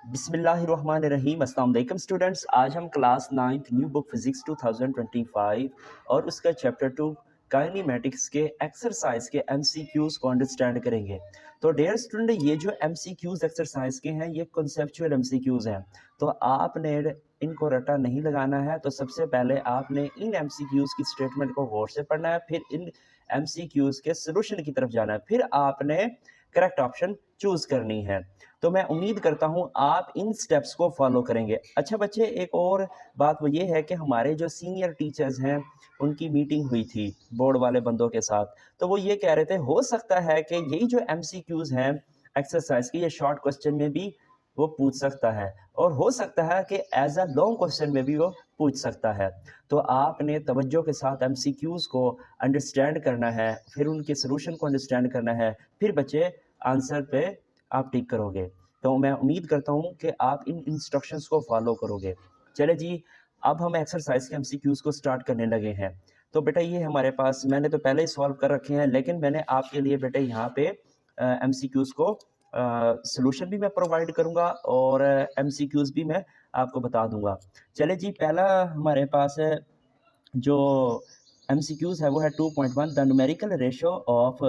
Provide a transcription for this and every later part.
बिस्मिल्लाहिर्रहमानिर्रहीम। अस्सलाम वालेकुम स्टूडेंट्स। आज हम class 9th new book physics 2025 और उसका चैप्टर 2 काइनेमेटिक्स के एक्सरसाइज के एमसीक्यूज़ को अंडरस्टैंड करेंगे। तो डियर स्टूडेंट, ये जो एमसीक्यूज़ एक्सरसाइज के हैं ये कॉन्सेप्चुअल एमसीक्यूज़ हैं, तो आपने इनको रटा नहीं लगाना है। तो सबसे पहले आपने इन एमसीक्यूज़ की स्टेटमेंट को गौर से पढ़ना है, फिर इन एमसीक्यूज़ के सॉल्यूशन की तरफ जाना है, फिर आपने करेक्ट ऑप्शन चूज़ करनी है। तो मैं उम्मीद करता हूँ आप इन स्टेप्स को फॉलो करेंगे। अच्छा बच्चे, एक और बात वो ये है कि हमारे जो सीनियर टीचर्स हैं उनकी मीटिंग हुई थी बोर्ड वाले बंदों के साथ, तो वो ये कह रहे थे हो सकता है कि यही जो एमसीक्यूज़ हैं एक्सरसाइज की, ये शॉर्ट क्वेश्चन में भी वो पूछ सकता है और हो सकता है कि एज अ लॉन्ग क्वेश्चन में भी वो पूछ सकता है। तो आपने तवज्जो के साथ एमसीक्यूज़ को अंडरस्टैंड करना है, फिर उनके सॉल्यूशन को अंडरस्टैंड करना है, फिर बच्चे आंसर पे आप टिक करोगे। तो मैं उम्मीद करता हूँ कि आप इन इंस्ट्रक्शंस को फॉलो करोगे। चले जी, अब हम एक्सरसाइज के एमसीक्यूज़ को स्टार्ट करने लगे हैं। तो बेटा ये हमारे पास मैंने तो पहले ही सॉल्व कर रखे हैं, लेकिन मैंने आपके लिए बेटा यहाँ पे एमसीक्यूज़ को सॉल्यूशन भी मैं प्रोवाइड करूँगा और एमसीक्यूज़ भी मैं आपको बता दूँगा। चले जी, पहला हमारे पास है जो एमसीक्यूज़ है वो है 2.1 the numerical ratio of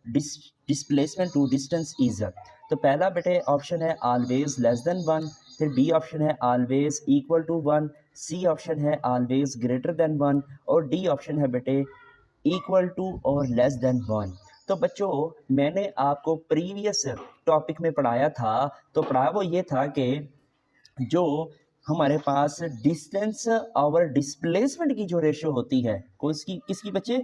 displacement to distance is. तो पहला बेटे ऑप्शन है ऑलवेज लेस देन 1, फिर बी ऑप्शन है always equal to 1, C option है ऑलवेज ग्रेटर देन 1 और डी ऑप्शन है बेटे इक्वल टू और लेस देन 1। तो बच्चों, मैंने आपको प्रीवियस टॉपिक में पढ़ाया था, तो पढ़ाया वो ये था कि जो हमारे पास डिस्टेंस और डिस्प्लेसमेंट की जो रेशियो होती है, किसकी किसकी बच्चे,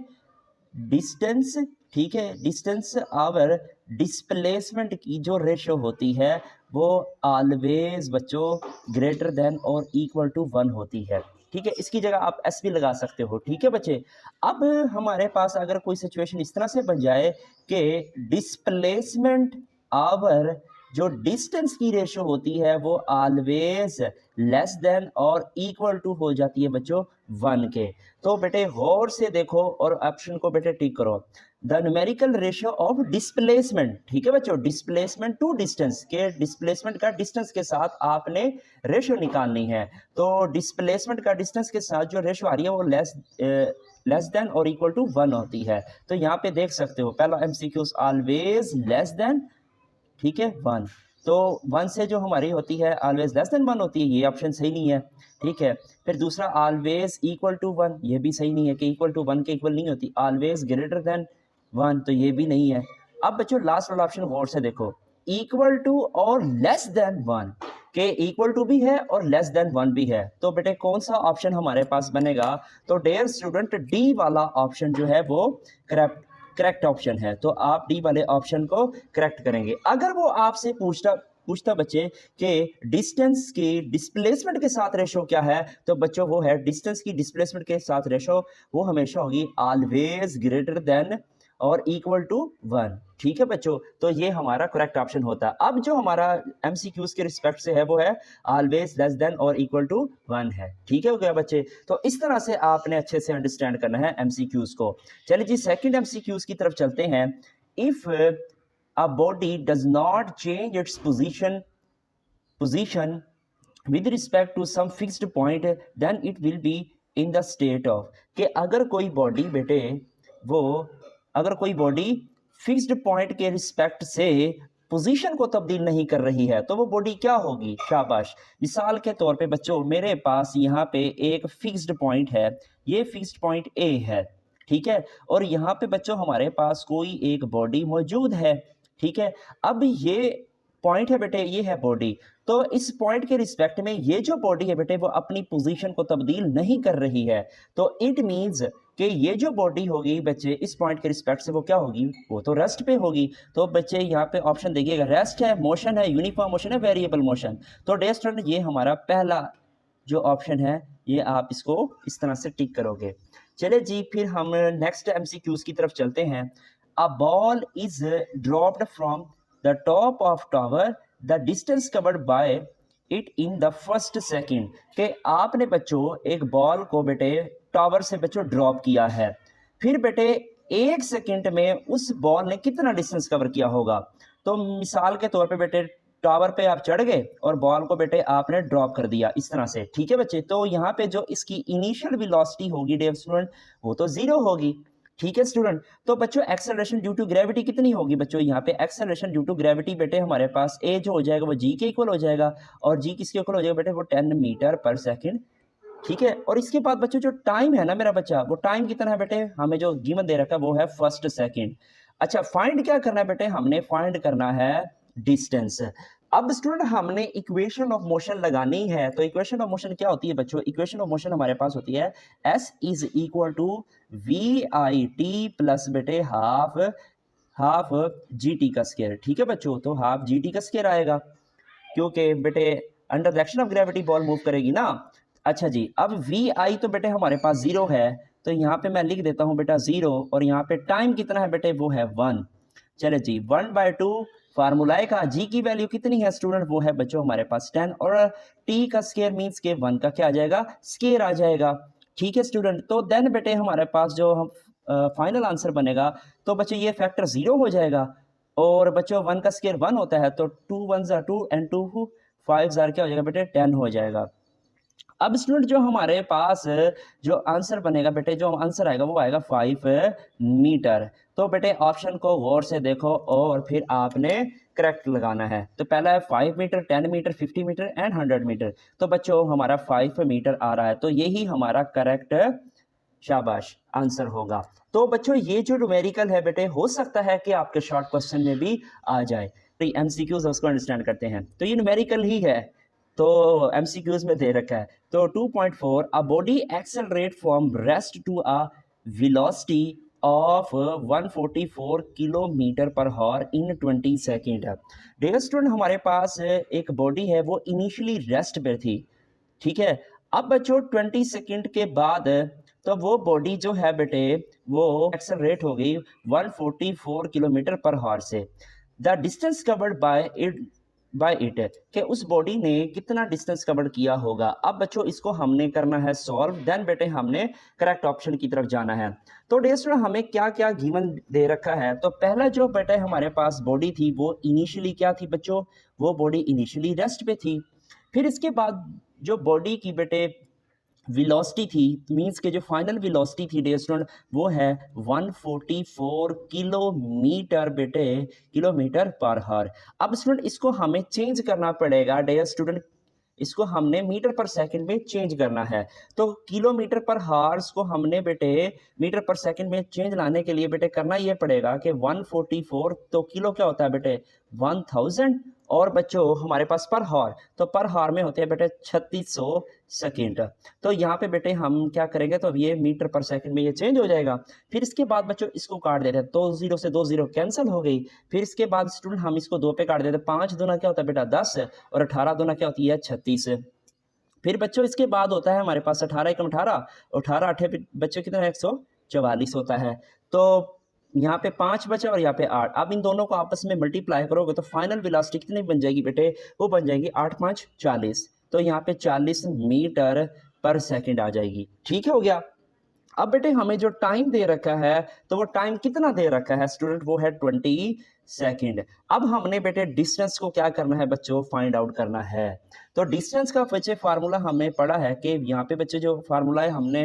डिस्टेंस, ठीक है, डिस्टेंस और डिस्प्लेसमेंट की जो रेशियो होती है वो ऑलवेज बच्चों ग्रेटर देन और इक्वल टू 1 होती है। ठीक है, इसकी जगह आप एस भी लगा सकते हो। ठीक है बच्चे, अब हमारे पास अगर कोई सिचुएशन इस तरह से बन जाए कि डिस्प्लेसमेंट और जो डिस्टेंस की रेशियो होती है वो ऑलवेज लेस देन और इक्वल टू हो जाती है बच्चों 1 के, तो बेटे गौर से देखो और ऑप्शन को बेटे टिक करो। The numerical ratio of displacement, ठीक है बच्चों, डिस्प्लेसमेंट टू डिस्टेंस के, डिस्प्लेसमेंट का डिस्टेंस के साथ आपने रेशियो निकालनी है। तो डिस्प्लेसमेंट का डिस्टेंस के साथ जो रेशियो आ रही है वो लेस देन और इक्वल टू 1 होती है। तो यहाँ पे देख सकते हो पहला एमसीक्यू ऑलवेज लेस देन, ठीक है 1, तो 1 से जो हमारी होती है ऑलवेज लेस देन 1 होती है, ये ऑप्शन सही नहीं है। ठीक है, फिर दूसरा ऑलवेज इक्वल टू 1, ये भी सही नहीं है कि इक्वल टू 1 के इक्वल नहीं होती। ऑलवेज ग्रेटर देन 1, तो ये भी नहीं है। अब बच्चों लास्ट वाला ऑप्शन गौर से देखो, इक्वल टू और लेस देन 1 के, इक्वल टू भी है और लेस देन 1 भी है, तो बेटे कौन सा ऑप्शन हमारे पास बनेगा? तो डियर स्टूडेंट, डी वाला ऑप्शन जो है वो करेक्ट ऑप्शन है। तो आप डी वाले ऑप्शन को करेक्ट करेंगे। अगर वो आपसे पूछता बच्चे कि डिस्टेंस की डिस्प्लेसमेंट के साथ रेशो क्या है, तो बच्चों वो है डिस्टेंस की डिस्प्लेसमेंट के साथ रेशो वो हमेशा होगी ऑलवेज ग्रेटर देन और इक्वल टू 1। ठीक है बच्चों, तो ये हमारा करेक्ट ऑप्शन होता है। अब जो हमारा एमसीक्यूज के रिस्पेक्ट से है वो है ऑलवेज लेस देन और इक्वल टू 1 है। ठीक है हो गया बच्चे, तो इस तरह से आपने अच्छे से अंडरस्टैंड करना है एमसीक्यूज को। चलिए जी, सेकंड एमसीक्यूज की तरफ चलते हैं। If a body does not change its position with respect to some fixed point, then it will be in the state of, कि अगर कोई बॉडी बेटे वो, अगर कोई बॉडी फिक्स्ड पॉइंट के रिस्पेक्ट से पोजीशन को तब्दील नहीं कर रही है तो वो बॉडी क्या होगी? शाबाश। मिसाल के तौर पे बच्चों, मेरे पास यहाँ पे एक फिक्स्ड पॉइंट है, ये फिक्स्ड पॉइंट ए है, ठीक है, और यहाँ पे बच्चों हमारे पास कोई एक बॉडी मौजूद है। ठीक है, अब ये पॉइंट है बेटे, ये है बॉडी, तो इस पॉइंट के रिस्पेक्ट में ये जो बॉडी है बेटे वो अपनी पोजीशन को तब्दील नहीं कर रही है, तो इट मींस कि ये जो बॉडी होगी बच्चे इस पॉइंट के रिस्पेक्ट से वो क्या होगी? वो तो रेस्ट पे होगी। तो बच्चे यहाँ पे ऑप्शन देखिएगा, रेस्ट है, मोशन है, यूनिफॉर्म मोशन है, वेरिएबल मोशन। तो डियर स्टूडेंट, ये हमारा पहला जो ऑप्शन है ये आप इसको इस तरह से टिक करोगे। चले जी, फिर हम नेक्स्ट एमसीक्यूज की तरफ चलते हैं। A ball is dropped from the top of tower, the distance covered by it in the first second, के आपने बच्चों एक बॉल को बेटे टावर से बच्चों ड्रॉप किया है, फिर बेटे 1 सेकंड में उस बॉल ने कितना डिस्टेंस कवर किया होगा? तो मिसाल के तौर पे बेटे टावर पे आप चढ़ गए और बॉल को बेटे आपने ड्रॉप कर दिया इस तरह से, ठीक है बच्चे। तो यहाँ पे जो इसकी इनिशियल वेलोसिटी होगी डियर स्टूडेंट, वो तो 0 होगी, ठीक है स्टूडेंट। तो बच्चों एक्सेलरेशन ड्यू टू ग्रेविटी कितनी होगी बच्चों, यहाँ पे एक्सेलरेशन ड्यू टू ग्रेविटी बेटे हमारे पास ए जो हो जाएगा वो जी के इक्वल हो जाएगा, और जी किसके इक्वल हो जाएगा बेटे, वो 10 मीटर पर सेकेंड, ठीक है। और इसके बाद बच्चों जो टाइम है ना मेरा बच्चा, वो टाइम कितना है बेटे, हमें जो गिवन दे रखा है वो है फर्स्ट सेकंड। अच्छा फाइंड क्या करना है बेटे, हमने फाइंड करना है डिस्टेंस। अब स्टूडेंट हमने इक्वेशन ऑफ मोशन लगानी है, तो इक्वेशन ऑफ मोशन क्या होती है बच्चों, इक्वेशन ऑफ मोशन हमारे पास होती है S is equal to we I T plus बेटे हाफ हाफ जी टी का स्क्वायर, ठीक है बच्चों। तो हाफ जी टी का स्क्वायर आएगा, क्योंकि बेटे under the action of gravity ball move करेगी ना। अच्छा जी, अब वी आई तो बेटे हमारे पास 0 है, तो यहाँ पे मैं लिख देता हूँ बेटा 0, और यहाँ पे टाइम कितना है बेटे, वो है 1। चले जी 1/2 फार्मूलाए का जी की वैल्यू कितनी है स्टूडेंट, वो है बच्चों हमारे पास 10, और टी का स्केयर मीन्स के 1 का क्या आ जाएगा, स्केयर आ जाएगा, ठीक है स्टूडेंट। तो देन बेटे हमारे पास जो हम फाइनल आंसर बनेगा, तो बच्चों ये फैक्टर 0 हो जाएगा, और बच्चों 1 का स्केयर 1 होता है, तो 2 1 2 एंड 2 5 क्या हो जाएगा बेटे, 10 हो जाएगा। अब स्टूडेंट जो हमारे पास जो आंसर बनेगा बेटे, जो आंसर आएगा वो आएगा 5 मीटर। तो बेटे ऑप्शन को गौर से देखो और फिर आपने करेक्ट लगाना है। तो पहला है 5 metre, 10 metre, 50 metre and 100 metre. तो बच्चों हमारा 5 मीटर आ रहा है, तो यही हमारा करेक्ट शाबाश आंसर होगा। तो बच्चों ये जो न्यूमेरिकल है बेटे, हो सकता है कि आपके शॉर्ट क्वेश्चन में भी आ जाए, तो एमसीक्यूज उसको अंडरस्टैंड करते हैं, तो ये न्यूमेरिकल ही है, तो एमसीक्यूज में दे रखा है। तो 2.4 a body accelerate from rest to a velocity of 144 kilometre per hour in 20 second. Dear student हमारे पास एक बॉडी है, वो इनिशियली रेस्ट पे थी, ठीक है। अब बच्चों 20 सेकेंड के बाद तो वो बॉडी जो है बेटे, वो एक्सेलरेट हो गई 144 किलोमीटर पर हॉर से। The distance covered by it कि उस बॉडी ने कितना डिस्टेंस कवर किया होगा। अब बच्चों इसको हमने करना है सॉल्व, देन बेटे हमने करेक्ट ऑप्शन की तरफ जाना है। तो डियर स्टूडेंट हमें क्या क्या गिवन दे रखा है, तो पहला जो बेटे हमारे पास बॉडी थी वो इनिशियली क्या थी बच्चों, वो बॉडी इनिशियली रेस्ट पे थी। फिर इसके बाद जो बॉडी की बेटे वेलोसिटी थी, मींस के जो फाइनल वेलोसिटी थी डियर स्टूडेंट, वो है 144 किलोमीटर बेटे, किलोमीटर पर हॉर। अब स्टूडेंट इसको हमें चेंज करना पड़ेगा डियर स्टूडेंट, इसको हमने मीटर पर सेकंड में चेंज करना है। तो किलोमीटर पर हार्स को हमने बेटे मीटर पर सेकंड में चेंज लाने के लिए बेटे करना ये पड़ेगा कि 144, तो किलो क्या होता है बेटे 1000, और बच्चों हमारे पास पर हॉर, तो पर हॉर में होते हैं बेटे 3600 सेकेंड। तो यहाँ पे बेटे हम क्या करेंगे, तो अब ये मीटर पर सेकंड में ये चेंज हो जाएगा। फिर इसके बाद बच्चों इसको काट देते हैं, तो 0 से 2 0 कैंसिल हो गई। फिर इसके बाद स्टूडेंट हम इसको 2 पे काट देते हैं, 5 दूना क्या होता है बेटा 10, और 18 दूना क्या होती है 36। फिर बच्चों इसके बाद होता है हमारे पास 18 एकम 18, 18 अठे बच्चों कितना 144 होता है। तो यहाँ पे 5 बचा और यहाँ पे 8। अब इन दोनों को आपस में मल्टीप्लाई करोगे तो फाइनल वेलोसिटी कितनी बन जाएगी बेटे, वो बन जाएगी 8 5 40, तो यहाँ पे 40 मीटर पर सेकंड आ जाएगी, ठीक है हो गया। अब बेटे हमें जो टाइम दे रखा है, तो वो टाइम कितना दे रखा है स्टूडेंट, वो है 20 सेकंड। अब हमने बेटे डिस्टेंस को क्या करना है बच्चों, फाइंड आउट करना है। तो डिस्टेंस का बच्चे फार्मूला हमने पढ़ा है कि यहाँ पे बच्चे जो फार्मूला है हमने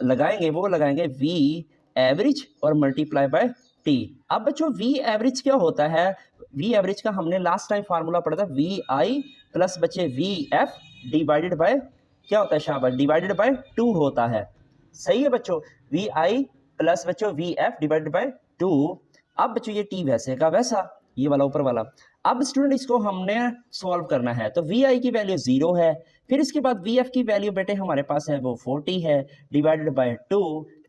लगाएंगे, वो लगाएंगे वी एवरेज और मल्टीप्लाई बाय टी। अब बच्चों वी एवरेज क्या होता है, वी एवरेज का हमने लास्ट टाइम फार्मूला पढ़ा था वी आई प्लस बच्चे वी एफ डिवाइडेड बाय क्या होता है, शाबाश, डिवाइडेड बाय 2 होता है, सही है बच्चों, वी आई प्लस बच्चों वी एफ डिवाइडेड बाय 2। अब बच्चों ये टी वैसे का वैसा, ये वाला ऊपर वाला। अब स्टूडेंट इसको हमने सॉल्व करना है, तो वी आई की वैल्यू 0 है, फिर इसके बाद वी एफ की वैल्यू बेटे हमारे पास है वो 40 है डिवाइडेड बाय 2।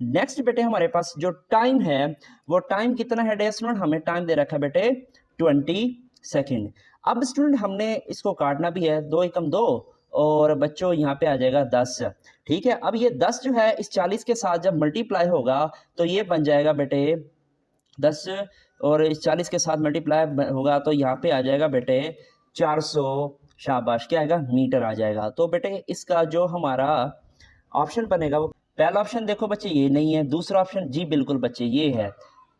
नेक्स्ट बेटे हमारे पास जो टाइम है, वो टाइम कितना है डे स्टूडेंट, हमें टाइम दे रखा है बेटे 20 सेकेंड। अब स्टूडेंट हमने इसको काटना भी है, 2 एकम 2, और बच्चों यहाँ पे आ जाएगा 10, ठीक है। अब ये 10 जो है इस 40 के साथ जब मल्टीप्लाई होगा तो ये बन जाएगा बेटे 10, और इस 40 के साथ मल्टीप्लाई होगा तो यहाँ पे आ जाएगा बेटे 400, शाबाश, क्या आएगा मीटर आ जाएगा। तो बेटे इसका जो हमारा ऑप्शन बनेगा, वो पहला ऑप्शन देखो बच्चे ये नहीं है, दूसरा ऑप्शन जी बिल्कुल बच्चे ये है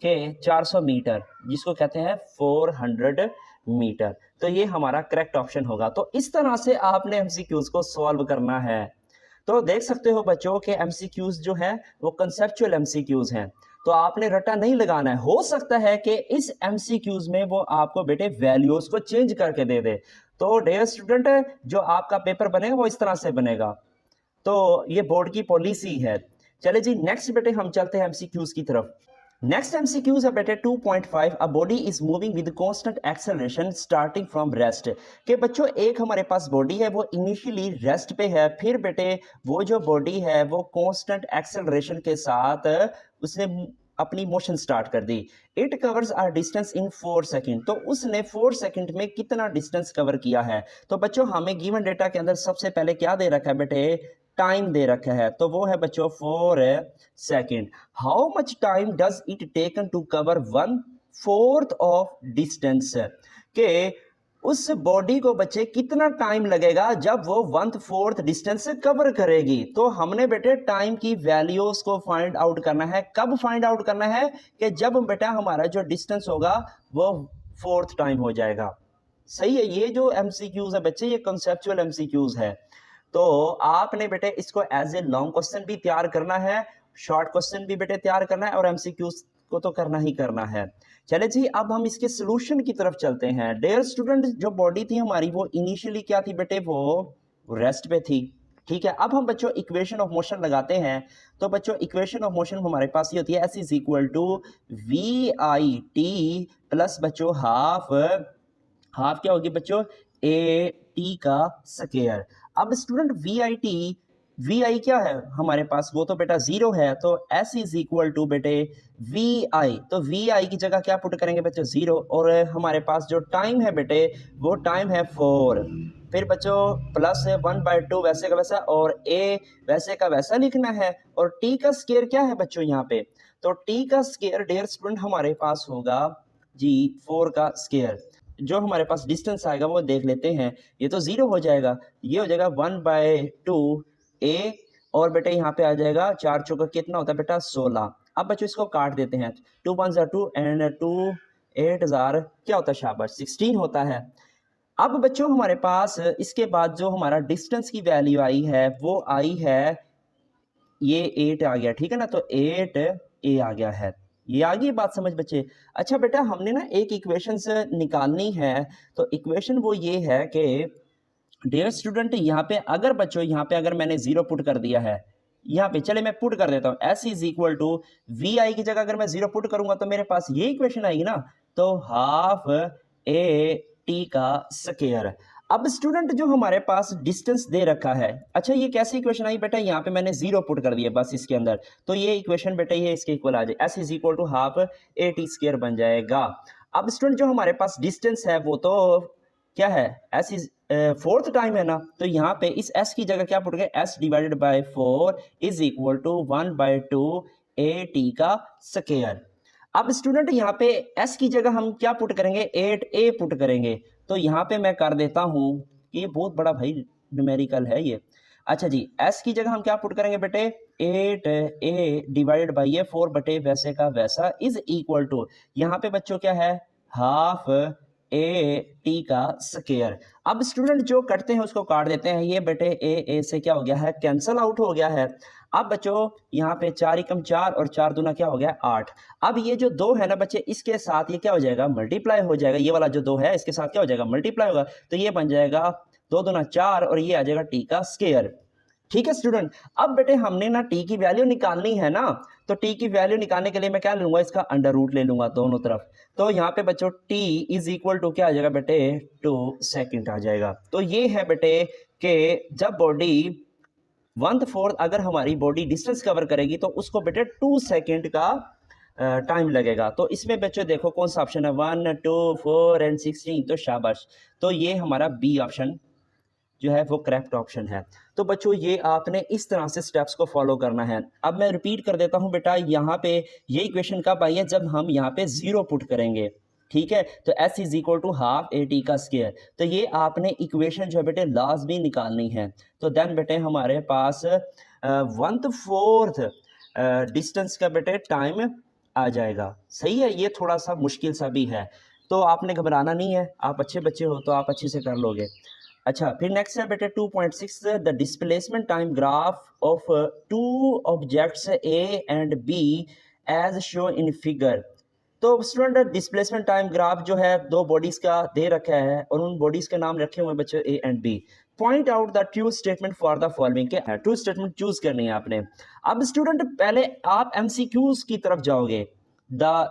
कि 400 मीटर, जिसको कहते हैं 400 मीटर। तो ये हमारा करेक्ट ऑप्शन होगा। तो इस तरह से आपने एमसीक्यूज को सॉल्व करना है। तो देख सकते हो बच्चों के एमसीक्यूज जो है वो कंसेप्चुअल एमसीक्यूज हैं। तो आपने रट्टा नहीं लगाना है। हो सकता है कि इस एमसीक्यूज में वो आपको बेटे वैल्यूज को चेंज करके दे दे। तो डियर स्टूडेंट, जो आपका पेपर बनेगा वो इस तरह से बनेगा। तो ये बोर्ड की पॉलिसी है। चले जी नेक्स्ट बेटे हम चलते हैं एमसीक्यूज की तरफ। नेक्स्ट एमसीक्यूज है बेटे 2.5। A body is moving with constant acceleration starting from rest. के बच्चों एक हमारे पास बॉडी है वो इनिशियली रेस्ट पे है, फिर बेटे वो जो बॉडी है वो कांस्टेंट एक्सेलरेशन के साथ उसने अपनी मोशन स्टार्ट कर दी। It covers r distance in 4 second. तो उसने 4 सेकंड में कितना डिस्टेंस कवर किया है। तो बच्चों हमें गिवन डेटा के अंदर सबसे पहले क्या दे रखा है बेटे, टाइम दे रखा है। तो वो है बच्चों 4 second. How much time does it taken to cover 1/4 of distance. के उस बॉडी को बच्चे कितना टाइम लगेगा जब वो 1/4 डिस्टेंस कवर करेगी। तो हमने बेटे टाइम की वैल्यूज को फाइंड आउट करना है। कब फाइंड आउट करना है कि जब बेटा हमारा जो डिस्टेंस होगा वो 4th टाइम हो जाएगा। सही है। ये जो एमसीक्यूज है बच्चे ये कंसेप्चुअल एमसीक्यूज है। तो आपने बेटे इसको एज ए लॉन्ग क्वेश्चन भी तैयार करना है, शॉर्ट क्वेश्चन भी बेटे तैयार करना है, और एमसीक्यूज को तो करना ही करना है। चले जी अब हम इसके सोल्यूशन की तरफ चलते हैं। डियर स्टूडेंट, जो बॉडी थी हमारी वो इनिशियली क्या थी बेटे, वो रेस्ट पे थी। ठीक है। अब हम बच्चों इक्वेशन ऑफ मोशन लगाते हैं। तो बच्चों इक्वेशन ऑफ मोशन हमारे पास ये होती है S is equal to we I T plus बच्चों हाफ क्या होगी बच्चों, ए टी का स्क्वायर। अब स्टूडेंट वी आई क्या है हमारे पास, वो तो बेटा 0 है। तो एस इज इक्वल टू बेटे वी आई। तो वी आई की जगह क्या पुट करेंगे बच्चों, 0। और हमारे पास जो टाइम है बेटे वो टाइम है 4। फिर बच्चों प्लस 1/2 वैसे का वैसा, और ए वैसे का वैसा लिखना है। और टी का स्क्वायर क्या है बच्चों यहाँ पे, तो टी का स्क्वायर डियर स्टूडेंट हमारे पास होगा जी 4 का स्क्वायर। जो हमारे पास डिस्टेंस आएगा वो देख लेते हैं। ये तो 0 हो जाएगा, ये हो जाएगा 1/2 ए। और बेटे यहाँ पे आ जाएगा 4 चौका कितना होता है बेटा 16। अब बच्चों इसको काट देते हैं। 2 1 2 एंड 2 8 क्या होता है शाबाश 16 होता है। अब बच्चों हमारे पास इसके बाद जो हमारा डिस्टेंस की वैल्यू आई है वो आई है, ये 8 आ गया। ठीक है ना, तो 8 ए आ गया है। ये आ गई बात समझ बच्चे। अच्छा बेटा हमने ना एक इक्वेशन से निकालनी है। तो इक्वेशन वो ये है कि डियर स्टूडेंट यहाँ पे अगर बच्चों यहाँ पे अगर मैंने 0 पुट कर दिया है, यहाँ पे चले मैं पुट कर देता हूँ s is equal to we i की जगह अगर मैं 0 पुट करूंगा तो मेरे पास ये इक्वेशन आएगी ना, तो हाफ ए टी का स्क्वायर। अब स्टूडेंट जो हमारे पास डिस्टेंस दे रखा है, अच्छा ये कैसी इक्वेशन आई बेटा, यहाँ पे मैंने 0 पुट कर दिया बस इसके अंदर। तो ये इक्वेशन बेटा ये इसके इक्वल आ जाए, S is equal to half A T square बन जाएगा। अब स्टूडेंट जो हमारे पास डिस्टेंस है वो तो क्या है, एस इज 4th टाइम है ना, तो यहाँ पे इस s की जगह क्या पुट गए, s divided by 4 is equal to 1/2 A T का स्क्वायर। अब स्टूडेंट यहाँ पे s की जगह हम क्या पुट करेंगे, 8a पुट करेंगे। तो यहाँ पे मैं कर देता हूँ कि ये बहुत बड़ा भाई न्यूमेरिकल है ये। अच्छा जी s की जगह हम क्या पुट करेंगे बेटे, 8a डिवाइडेड बाई ये 4 बटे वैसे का वैसा इज इक्वल टू, यहाँ पे बच्चों क्या है, हाफ ए टी का स्क्वायर। अब स्टूडेंट जो करते हैं उसको काट देते हैं, ये बेटे ए से क्या हो गया है, कैंसल आउट हो गया है। अब बच्चों यहाँ पे 4 एकम 4 और 4 दूना क्या हो गया 8। अब ये जो 2 है ना बच्चे इसके साथ ये क्या हो जाएगा, मल्टीप्लाई हो जाएगा। ये वाला जो 2 है इसके साथ क्या हो जाएगा, मल्टीप्लाई होगा। तो ये बन जाएगा 2 दूना 4 और ये आ जाएगा टी का स्क्वायर। ठीक है स्टूडेंट। अब बेटे हमने ना टी की वैल्यू निकालनी है ना, तो टी की वैल्यू निकालने के लिए मैं क्या लूंगा, इसका अंडर रूट ले लूंगा दोनों तरफ। तो यहाँ पे बच्चों t इज इक्वल टू क्या आ जाएगा बेटे 2 सेकंड आ जाएगा। तो ये है बेटे कि जब बॉडी 1/4 अगर हमारी बॉडी डिस्टेंस कवर करेगी तो उसको बेटे 2 सेकंड का टाइम लगेगा। तो इसमें बच्चों देखो कौन सा ऑप्शन है, 1 2 4 एंड 16, तो शाबाश। तो ये हमारा बी ऑप्शन जो है वो करेक्ट ऑप्शन है। तो बच्चों ये आपने इस तरह से स्टेप्स को फॉलो करना है। अब मैं रिपीट कर देता हूं बेटा, यहाँ पे ये इक्वेशन कब आई है, जब हम यहाँ पे 0 पुट करेंगे। ठीक है, तो s is equal to half A T का स्क्वायर। तो ये आपने इक्वेशन जो है बेटे लाजमी निकालनी है। तो देन बेटे हमारे पास 1/4 डिस्टेंस का बेटे टाइम आ जाएगा। सही है, ये थोड़ा सा मुश्किल सा भी है। तो आपने घबराना नहीं है, आप अच्छे बच्चे हो तो आप अच्छे से कर लोगे। अच्छा, फिर नेक्स्ट है बेटे 2.6, the displacement time graph of two objects A and B as show in figure. तो स्टूडेंट डिस्प्लेसमेंट टाइम ग्राफ जो है दो बॉडीज का दे रखा है और उन बॉडीज के नाम रखे हुए हैं बच्चों A and B. Point out the true statement for the following के ट्रू स्टेटमेंट चूज करनी है आपने। अब स्टूडेंट पहले आप एमसीक्यूज की तरफ जाओगे।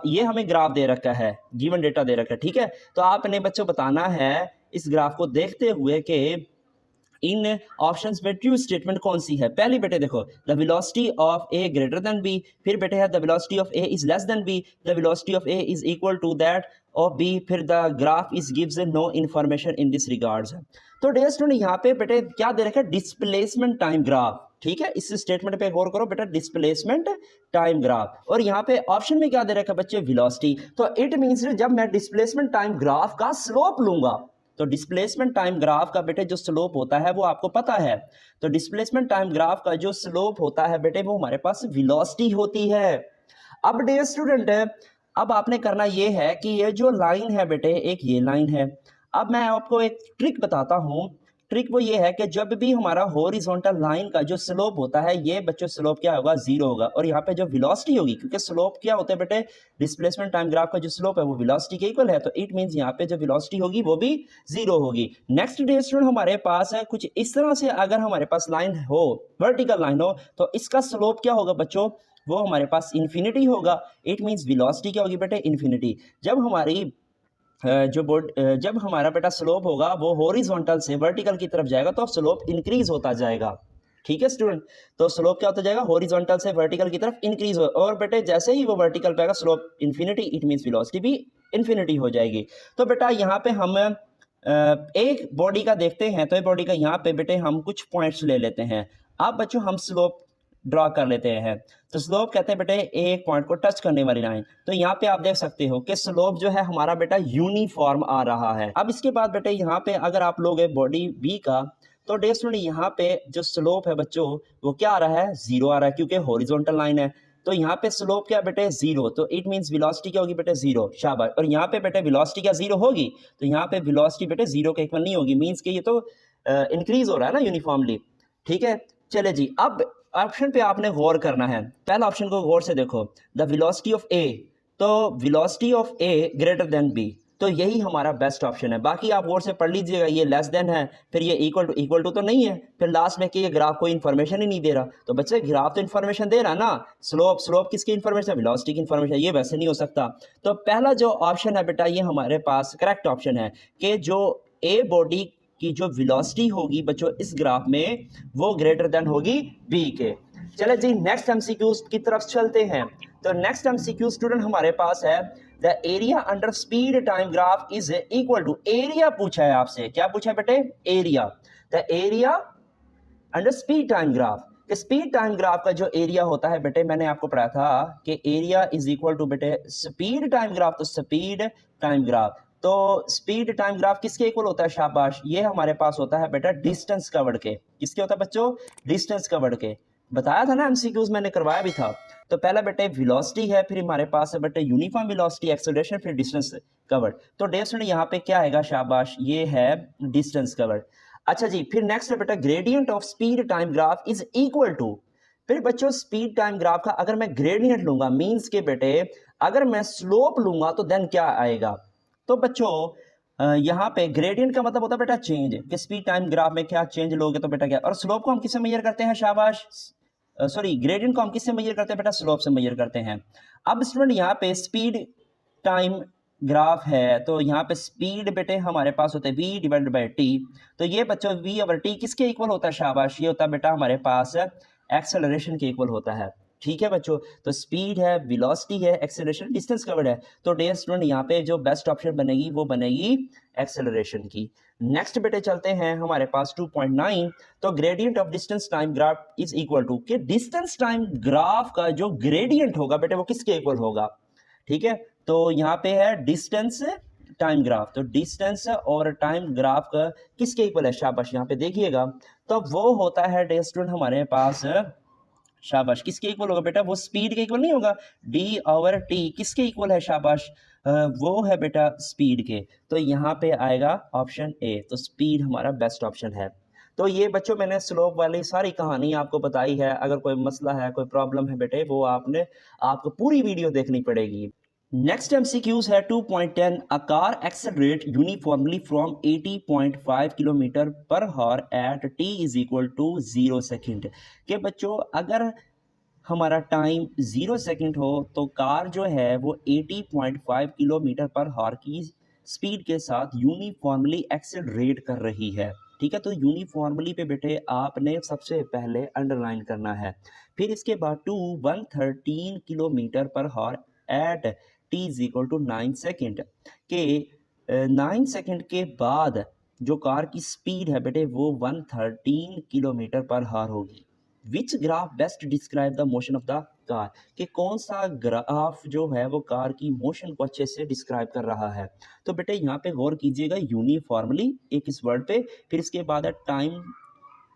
ये हमें ग्राफ दे रखा है, गिवन डेटा दे रखा है, ठीक है। तो आपने बच्चों बताना है इस ग्राफ को देखते हुए कि इन ऑप्शंस में ट्रू स्टेटमेंट कौन सी है। पहली बेटे देखो, the velocity of A greater than b, फिर बेटे है the velocity of a is less than b, the velocity of a is equal to that of b, फिर the graph is gives no information in this regards. तो dear student यहाँ पे बेटे क्या दे रखा है, डिस्प्लेसमेंट टाइम ग्राफ, ठीक है। इस स्टेटमेंट पे गौर करो बेटा, डिस्प्लेसमेंट टाइम ग्राफ, और यहाँ पे ऑप्शन में क्या दे रखा है बच्चे, वेलोसिटी। तो इट मींस जब मैं डिस्प्लेसमेंट टाइम ग्राफ का स्लोप लूंगा, तो डिस्प्लेसमेंट टाइम ग्राफ का बेटे जो स्लोप होता है वो आपको पता है। तो डिस्प्लेसमेंट टाइम ग्राफ का जो स्लोप होता है बेटे वो हमारे पास वेलोसिटी होती है। अब डियर स्टूडेंट, अब आपने करना ये है कि ये जो लाइन है बेटे, एक ये लाइन है। अब मैं आपको एक ट्रिक बताता हूँ। ट्रिक वो ये है कि जब भी हमारा हॉरिजॉन्टल लाइन का जो स्लोप होता है, ये बच्चों स्लोप क्या होगा, जीरो होगा। और यहाँ पे जो वेलोसिटी होगी, क्योंकि स्लोप क्या होता है बेटे, डिस्प्लेसमेंट टाइम ग्राफ का जो स्लोप है वो वेलोसिटी के इक्वल है, तो इट मींस यहाँ पे जो वेलोसिटी होगी वो भी जीरो होगी। नेक्स्ट डे स्टूडेंट हमारे पास है कुछ इस तरह से, अगर हमारे पास लाइन हो, वर्टिकल लाइन हो, तो इसका स्लोप क्या होगा बच्चों, वो हमारे पास इन्फिनिटी होगा। इट मींस वेलोसिटी क्या होगी बेटे, इन्फिनिटी। जब हमारी जब हमारा बेटा स्लोप होगा वो हॉरिजॉन्टल से वर्टिकल की तरफ जाएगा तो स्लोप इंक्रीज होता जाएगा, ठीक है स्टूडेंट। तो स्लोप क्या होता जाएगा, हॉरिजॉन्टल से वर्टिकल की तरफ इंक्रीज हो, और बेटे जैसे ही वो वर्टिकल पे आएगा slope infinity, it means velocity भी इन्फिनिटी हो जाएगी। तो बेटा यहाँ पे हम एक बॉडी का देखते हैं, तो एक बॉडी का यहाँ पे बेटे हम कुछ पॉइंट्स ले लेते हैं। अब बच्चों हम स्लोप ड्रॉ कर लेते हैं। तो स्लोप कहते हैं बेटे एक पॉइंट को टच करने वाली लाइन। तो यहाँ पे आप देख सकते हो कि स्लोप जो है हमारा बेटा यूनिफॉर्म आ रहा है। अब इसके बाद बेटे यहाँ पे अगर आप लोग बॉडी बी का, तो डियर स्टूडेंट यहाँ पे जो स्लोप है बच्चों वो क्या आ रहा है, जीरो आ रहा है, क्योंकि हॉरिजॉन्टल लाइन है। तो यहाँ पे स्लोप क्या बेटे, जीरो। तो इट मींस वेलोसिटी क्या होगी बेटे, जीरो, शाबाश। और यहाँ पे बेटे वेलोसिटी क्या जीरो होगी, तो यहाँ पे वेलोसिटी बेटे जीरो के इक्वल नहीं होगी, मींस कि ये तो इंक्रीज हो रहा है ना यूनिफॉर्मली, ठीक है। चले जी, अब ऑप्शन पे आपने गौर करना है। पहला ऑप्शन को गौर से देखो, द वेलोसिटी ऑफ ए, तो velocity of A greater than B, तो यही हमारा बेस्ट ऑप्शन है। बाकी आप गौर से पढ़ लीजिएगा, ये लेस देन है, फिर ये इक्वल टू तो नहीं है, फिर लास्ट में कि ये ग्राफ कोई इन्फॉर्मेशन ही नहीं दे रहा। तो बच्चे ग्राफ तो इन्फॉर्मेशन दे रहा ना, स्लोप किसकी इन्फॉर्मेशन, वेलोसिटी की इन्फॉर्मेशन, ये वैसे नहीं हो सकता। तो पहला जो ऑप्शन है बेटा ये हमारे पास करेक्ट ऑप्शन है कि जो ए बॉडी की जो वेलोसिटी होगी बच्चों इस ग्राफ में वो ग्रेटर देन होगी बी के। चले जी नेक्स्ट एमसीक्यू की तरफ चलते हैं। तो नेक्स्ट एमसीक्यू स्टूडेंट हमारे पास है, the area under speed time graph is equal to, area पूछा है आपसे, क्या पूछा है बेटे, area. The area under speed time graph, speed time graph का जो एरिया होता है बेटे, मैंने आपको पढ़ा था कि एरिया इज इक्वल टू बेटे स्पीड टाइम ग्राफ, तो स्पीड टाइम ग्राफ, तो स्पीड टाइम ग्राफ किसके इक्वल होता है, शाबाश, ये हमारे पास होता है बेटा डिस्टेंस कवर्ड के। किसके होता है बच्चों, डिस्टेंस कवर्ड के, बताया था ना एमसीक्यूज मैंने करवाया भी था। तो पहला बेटे वेलोसिटी है, फिर हमारे पास है बेटे यूनिफॉर्म वेलोसिटी, एक्सेलरेशन, फिर डिस्टेंस कवर्ड। तो डेस्टूडेंट यहाँ पे क्या आएगा, शाबाश, ये है डिस्टेंस कवर्ड। अच्छा जी, फिर नेक्स्ट है बेटा gradient of speed time graph is equal to, फिर बच्चों स्पीड टाइम ग्राफ का अगर मैं ग्रेडियंट लूंगा, मींस के बेटे अगर मैं स्लोप लूंगा तो देन क्या आएगा। तो बच्चों यहाँ पे ग्रेडियंट का मतलब होता है बेटा चेंज, कि स्पीड टाइम ग्राफ में क्या चेंज लोगे तो बेटा क्या, और स्लोप को हम किससे मेजर करते हैं, शाबाश, सॉरी ग्रेडियंट को हम किससे मेजर करते हैं बेटा, स्लोप से मेजर करते हैं। अब स्टूडेंट यहाँ पे स्पीड टाइम ग्राफ है, तो यहाँ पे स्पीड बेटे हमारे पास होता है v डिवाइडेड बाई टी। तो ये बच्चों v ओवर टी किसके इक्वल होता है, शाबाश, ये होता है बेटा हमारे पास एक्सेलरेशन के इक्वल होता है, ठीक है बच्चों। तो स्पीड है, वेलोसिटी है, एक्सेलरेशन, डिस्टेंस कवर्ड है। तो डियर स्टूडेंट यहाँ पे जो बेस्ट ऑप्शन बनेगी वो बनेगी एक्सेलरेशन की। नेक्स्ट बेटे चलते हैं हमारे पास 2.9, तो gradient of distance time graph is equal to, कि डिस्टेंस टाइम ग्राफ का जो ग्रेडियंट होगा बेटे वो किसके इक्वल होगा, ठीक है। तो यहाँ पे है डिस्टेंस टाइम ग्राफ, तो डिस्टेंस और टाइम ग्राफ का किसके इक्वल है, शाबाश, यहाँ पे देखिएगा, तो वो होता है डियर स्टूडेंट हमारे पास, शाबाश, किसके इक्वल होगा बेटा, वो स्पीड के इक्वल नहीं होगा, d ओवर टी किसके इक्वल है, शाबाश, वो है बेटा स्पीड के, तो यहाँ पे आएगा ऑप्शन ए, तो स्पीड हमारा बेस्ट ऑप्शन है। तो ये बच्चों मैंने स्लोप वाली सारी कहानी आपको बताई है। अगर कोई मसला है, कोई प्रॉब्लम है बेटे, वो आपको पूरी वीडियो देखनी पड़ेगी। नेक्स्ट एमसीक्यूज है 2.10, a car accelerate uniformly from 80.5 kilometre per hour at T is equal to 0 second. के बच्चों अगर हमारा टाइम 0 सेकंड हो तो कार जो है वो 80.5 किलोमीटर पर हॉर की स्पीड के साथ यूनिफॉर्मली एक्सेलरेट कर रही है। ठीक है, तो यूनिफॉर्मली पे बेटे आपने सबसे पहले अंडरलाइन करना है। फिर इसके बाद to 113 kilometre per hour at T is equal to 9 second के 9 सेकेंड के बाद जो कार की स्पीड है बेटे वो 113 किलोमीटर पर हॉर होगी। Which graph best describe the motion of the car, कि कौन सा ग्राफ जो है वो कार की मोशन को अच्छे से डिस्क्राइब कर रहा है। तो बेटे यहाँ पे गौर कीजिएगा, यूनिफॉर्मली एक इस वर्ड पे, फिर इसके बाद है टाइम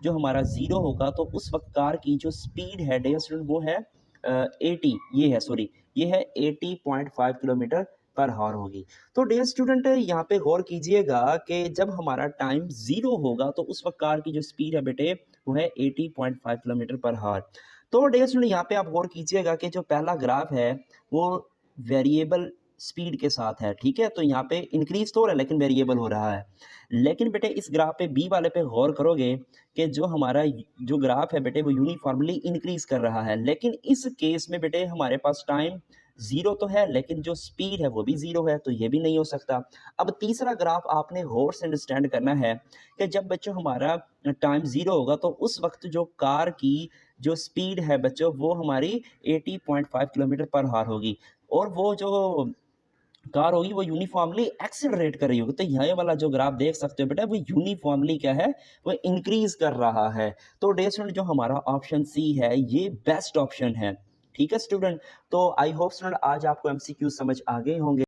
जो हमारा जीरो होगा तो उस वक्त कार की जो स्पीड है डियर स्टूडेंट वो है 80, ये है 80.5 किलोमीटर पर हावर होगी। तो डियर स्टूडेंट यहाँ पे गौर कीजिएगा कि जब हमारा टाइम जीरो होगा तो उस वक्त कार की जो स्पीड है बेटे वो है 80.5 किलोमीटर पर हावर। तो डियर स्टूडेंट यहाँ पे आप गौर कीजिएगा कि जो पहला ग्राफ है वो वेरिएबल स्पीड के साथ है। ठीक है, तो यहाँ पे इंक्रीज तो हो रहा है लेकिन वेरिएबल हो रहा है। लेकिन बेटे इस ग्राफ पे बी वाले पे गौर करोगे कि जो हमारा जो ग्राफ है बेटे वो यूनिफॉर्मली इंक्रीज कर रहा है। लेकिन इस केस में बेटे हमारे पास टाइम जीरो तो है लेकिन जो स्पीड है वो भी जीरो है, तो ये भी नहीं हो सकता। अब तीसरा ग्राफ आपने गौर से अंडरस्टैंड करना है कि जब बच्चों हमारा टाइम जीरो होगा तो उस वक्त जो कार की जो स्पीड है बच्चों वो हमारी 80.5 किलोमीटर पर हार होगी, और वो जो कार होगी वो यूनिफॉर्मली एक्सेलरेट कर रही होगी। तो यहाँ वाला जो ग्राफ देख सकते हो बेटा वो यूनिफॉर्मली क्या है, वो इंक्रीज कर रहा है। तो डे स्टूडेंट जो हमारा ऑप्शन सी है ये बेस्ट ऑप्शन है। ठीक है स्टूडेंट, तो आई होप स्टूडेंट आज आपको एमसीक्यू समझ आ गए होंगे।